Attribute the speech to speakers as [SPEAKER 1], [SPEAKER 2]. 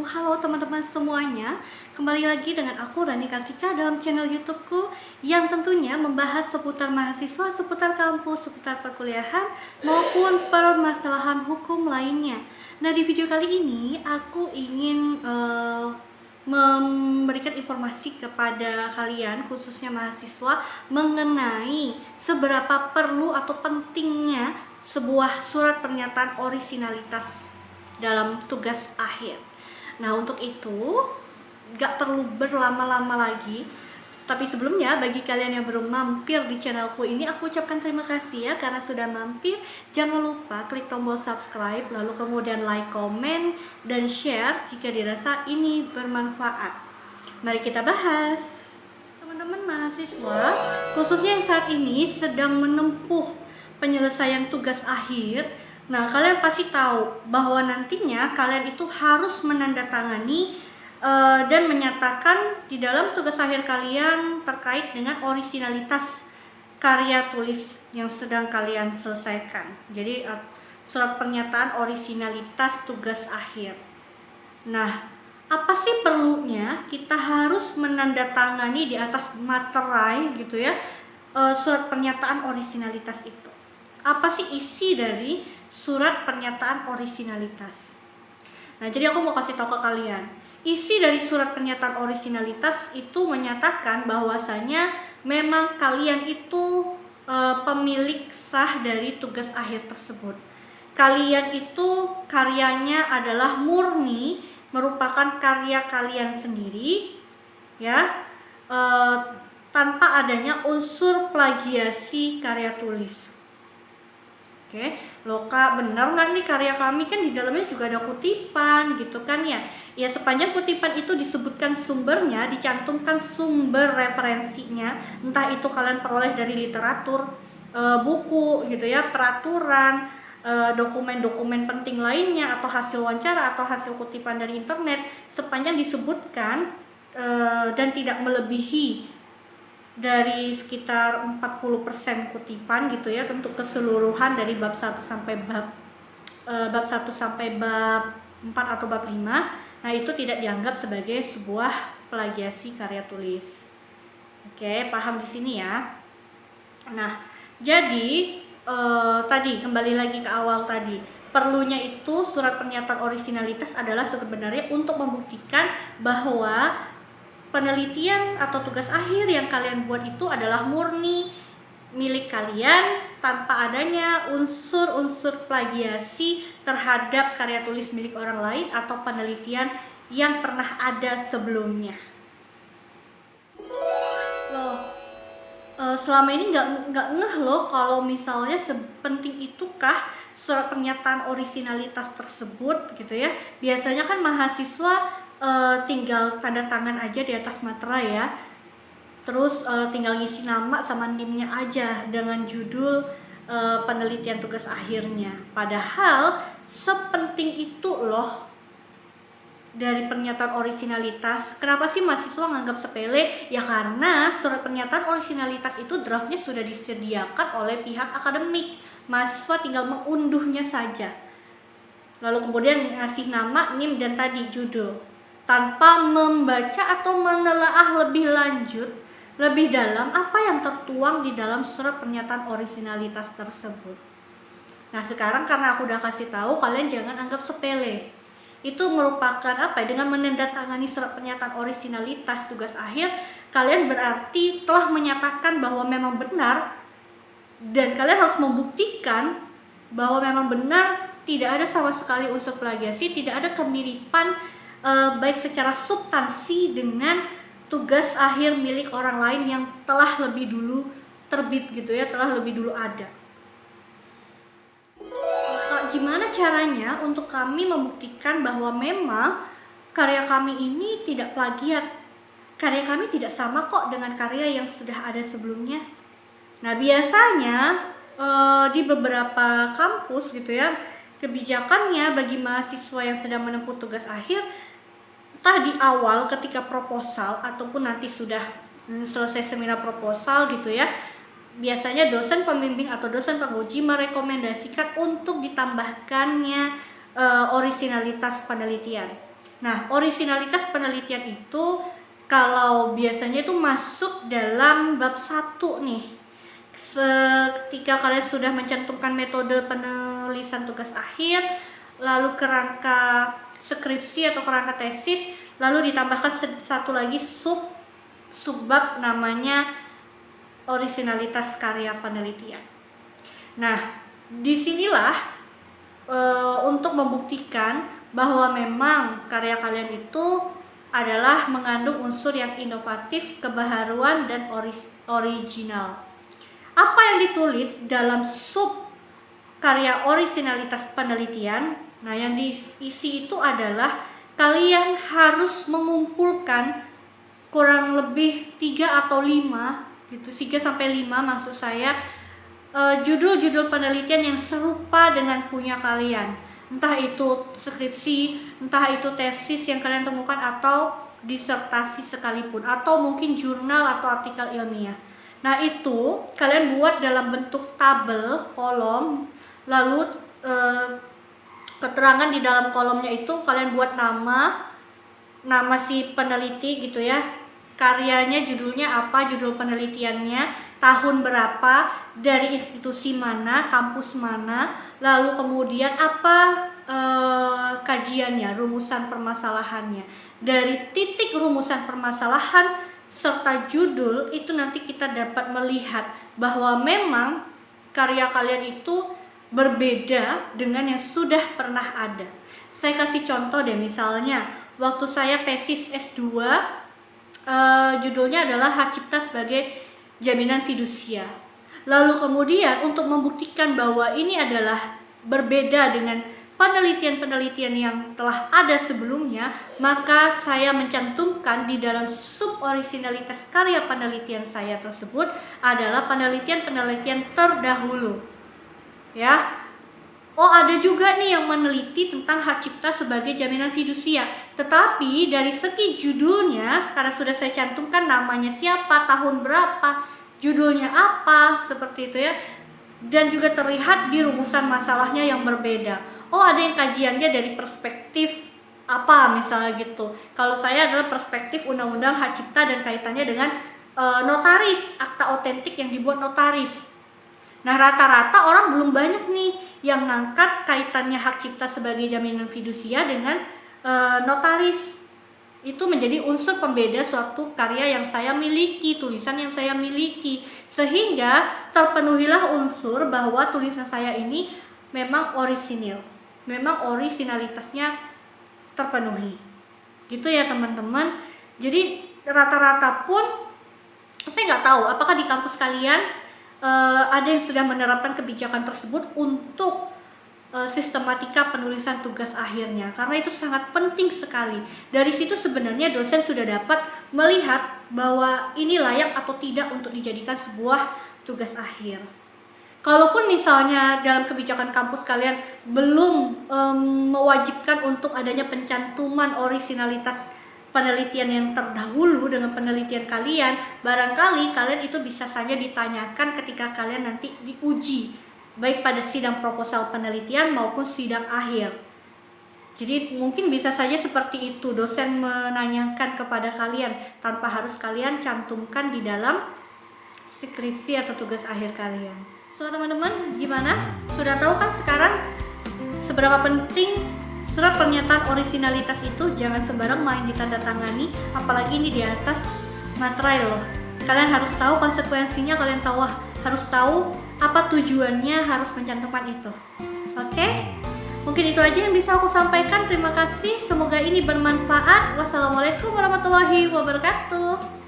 [SPEAKER 1] wabarakatuh. Halo teman-teman semuanya. Kembali lagi dengan aku Rani Kartika dalam channel YouTubeku yang tentunya membahas seputar mahasiswa, seputar kampus, seputar perkuliahan maupun permasalahan hukum lainnya. Nah, di video kali ini aku ingin memberikan informasi kepada kalian, khususnya mahasiswa, mengenai seberapa perlu atau pentingnya sebuah surat pernyataan orisinalitas dalam tugas akhir. Nah, untuk itu gak perlu berlama-lama lagi. Tapi sebelumnya, bagi kalian yang belum mampir di channelku ini, aku ucapkan terima kasih ya karena sudah mampir. Jangan lupa klik tombol subscribe, lalu kemudian like, komen, dan share jika dirasa ini bermanfaat. Mari kita bahas. Teman-teman mahasiswa, khususnya yang saat ini sedang menempuh penyelesaian tugas akhir, nah, kalian pasti tahu bahwa nantinya kalian itu harus menandatangani dan menyatakan di dalam tugas akhir kalian terkait dengan orisinalitas karya tulis yang sedang kalian selesaikan. Jadi surat pernyataan orisinalitas tugas akhir. Nah, apa sih perlunya kita harus menandatangani di atas materai gitu ya, surat pernyataan orisinalitas itu? Apa sih isi dari surat pernyataan orisinalitas? Nah, jadi aku mau kasih tahu ke kalian. Isi dari surat pernyataan orisinalitas itu menyatakan bahwasanya memang kalian itu pemilik sah dari tugas akhir tersebut. Kalian itu karyanya adalah murni merupakan karya kalian sendiri, ya, tanpa adanya unsur plagiasi karya tulis. Oke, loh Kak, benar nggak nih karya kami kan di dalamnya juga ada kutipan gitu kan ya? Ya, sepanjang kutipan itu disebutkan sumbernya, dicantumkan sumber referensinya, entah itu kalian peroleh dari literatur, buku gitu ya, peraturan, dokumen-dokumen penting lainnya, atau hasil wawancara atau hasil kutipan dari internet, sepanjang disebutkan dan tidak melebihi dari sekitar 40% kutipan gitu ya untuk keseluruhan dari bab 1 sampai bab 1 sampai bab 4 atau bab 5. Nah, itu tidak dianggap sebagai sebuah plagiasi karya tulis. Oke, paham di sini ya. Nah, jadi tadi kembali lagi ke awal tadi. Perlunya itu surat pernyataan orisinalitas adalah sebenarnya untuk membuktikan bahwa penelitian atau tugas akhir yang kalian buat itu adalah murni milik kalian tanpa adanya unsur-unsur plagiasi terhadap karya tulis milik orang lain atau penelitian yang pernah ada sebelumnya. Loh, selama ini nggak ngeh loh kalau misalnya sepenting itukah surat pernyataan orisinalitas tersebut gitu ya. Biasanya kan mahasiswa tinggal tanda tangan aja di atas materai ya, terus tinggal ngisi nama sama NIM-nya aja dengan judul penelitian tugas akhirnya. Padahal sepenting itu loh dari pernyataan orisinalitas. Kenapa sih mahasiswa nganggap sepele? Ya karena surat pernyataan orisinalitas itu draftnya sudah disediakan oleh pihak akademik, mahasiswa tinggal mengunduhnya saja, lalu kemudian ngasih nama, NIM, dan tadi judul, tanpa membaca atau menelaah lebih lanjut, lebih dalam apa yang tertuang di dalam surat pernyataan orisinalitas tersebut. Nah, sekarang karena aku udah kasih tahu, kalian jangan anggap sepele. Itu merupakan apa? Dengan menandatangani surat pernyataan orisinalitas tugas akhir, kalian berarti telah menyatakan bahwa memang benar, dan kalian harus membuktikan bahwa memang benar tidak ada sama sekali unsur plagiasi, tidak ada kemiripan baik secara substansi dengan tugas akhir milik orang lain yang telah lebih dulu terbit gitu ya, telah lebih dulu ada. Gimana caranya untuk kami membuktikan bahwa memang karya kami ini tidak plagiat, karya kami tidak sama kok dengan karya yang sudah ada sebelumnya? Nah, biasanya di beberapa kampus gitu ya, kebijakannya bagi mahasiswa yang sedang menempuh tugas akhir, entah di awal ketika proposal ataupun nanti sudah selesai seminar proposal gitu ya, biasanya dosen pembimbing atau dosen penguji merekomendasikan untuk ditambahkannya orisinalitas penelitian. Nah, orisinalitas penelitian itu kalau biasanya itu masuk dalam bab 1 nih. Ketika kalian sudah mencantumkan metode penulisan tugas akhir, lalu kerangka skripsi atau kerangka tesis, lalu ditambahkan satu lagi subbab namanya orisinalitas karya penelitian. Nah, disinilah untuk membuktikan bahwa memang karya kalian itu adalah mengandung unsur yang inovatif, kebaharuan, dan original. Apa yang ditulis dalam sub karya orisinalitas penelitian? Nah, yang diisi itu adalah kalian harus mengumpulkan kurang lebih 3 atau 5 gitu, 3-5 maksud saya, judul-judul penelitian yang serupa dengan punya kalian. Entah itu skripsi, entah itu tesis yang kalian temukan, atau disertasi sekalipun, atau mungkin jurnal atau artikel ilmiah. Nah, itu kalian buat dalam bentuk tabel, kolom, lalu keterangan di dalam kolomnya itu kalian buat nama si peneliti gitu ya, karyanya, judulnya apa, judul penelitiannya, tahun berapa, dari institusi mana, kampus mana, lalu kemudian apa kajiannya, rumusan permasalahannya. Dari titik rumusan permasalahan serta judul itu nanti kita dapat melihat bahwa memang karya kalian itu berbeda dengan yang sudah pernah ada. Saya kasih contoh deh, misalnya waktu saya tesis S2, judulnya adalah Hak Cipta sebagai Jaminan Fidusia. Lalu kemudian untuk membuktikan bahwa ini adalah berbeda dengan penelitian-penelitian yang telah ada sebelumnya, maka saya mencantumkan di dalam sub orisinalitas karya penelitian saya tersebut adalah penelitian-penelitian terdahulu. Ya, oh ada juga nih yang meneliti tentang hak cipta sebagai jaminan fidusia, tetapi dari segi judulnya, karena sudah saya cantumkan namanya siapa, tahun berapa, judulnya apa, seperti itu ya, dan juga terlihat di rumusan masalahnya yang berbeda. Oh ada yang kajiannya dari perspektif apa misalnya gitu. Kalau saya adalah perspektif undang-undang hak cipta dan kaitannya dengan notaris, akta otentik yang dibuat notaris. Nah, rata-rata orang belum banyak nih yang ngangkat kaitannya hak cipta sebagai jaminan fidusia dengan notaris. Itu menjadi unsur pembeda suatu karya yang saya miliki, tulisan yang saya miliki, sehingga terpenuhilah unsur bahwa tulisan saya ini memang orisinil, memang orisinalitasnya terpenuhi. Gitu ya teman-teman. Jadi rata-rata pun saya nggak tahu apakah di kampus kalian ada yang sudah menerapkan kebijakan tersebut untuk sistematika penulisan tugas akhirnya, karena itu sangat penting sekali. Dari situ sebenarnya dosen sudah dapat melihat bahwa ini layak atau tidak untuk dijadikan sebuah tugas akhir. Kalaupun misalnya dalam kebijakan kampus kalian belum mewajibkan untuk adanya pencantuman orisinalitas penelitian yang terdahulu dengan penelitian kalian, barangkali kalian itu bisa saja ditanyakan ketika kalian nanti diuji, baik pada sidang proposal penelitian maupun sidang akhir. Jadi mungkin bisa saja seperti itu, dosen menanyakan kepada kalian tanpa harus kalian cantumkan di dalam skripsi atau tugas akhir kalian. So teman-teman, gimana? Sudah tahu kan sekarang seberapa penting surat pernyataan orisinalitas itu? Jangan sembarang main ditandatangani, apalagi ini di atas materai loh. Kalian harus tahu konsekuensinya, kalian harus tahu apa tujuannya harus mencantumkan itu. Oke? Mungkin itu aja yang bisa aku sampaikan. Terima kasih, semoga ini bermanfaat. Wassalamualaikum warahmatullahi wabarakatuh.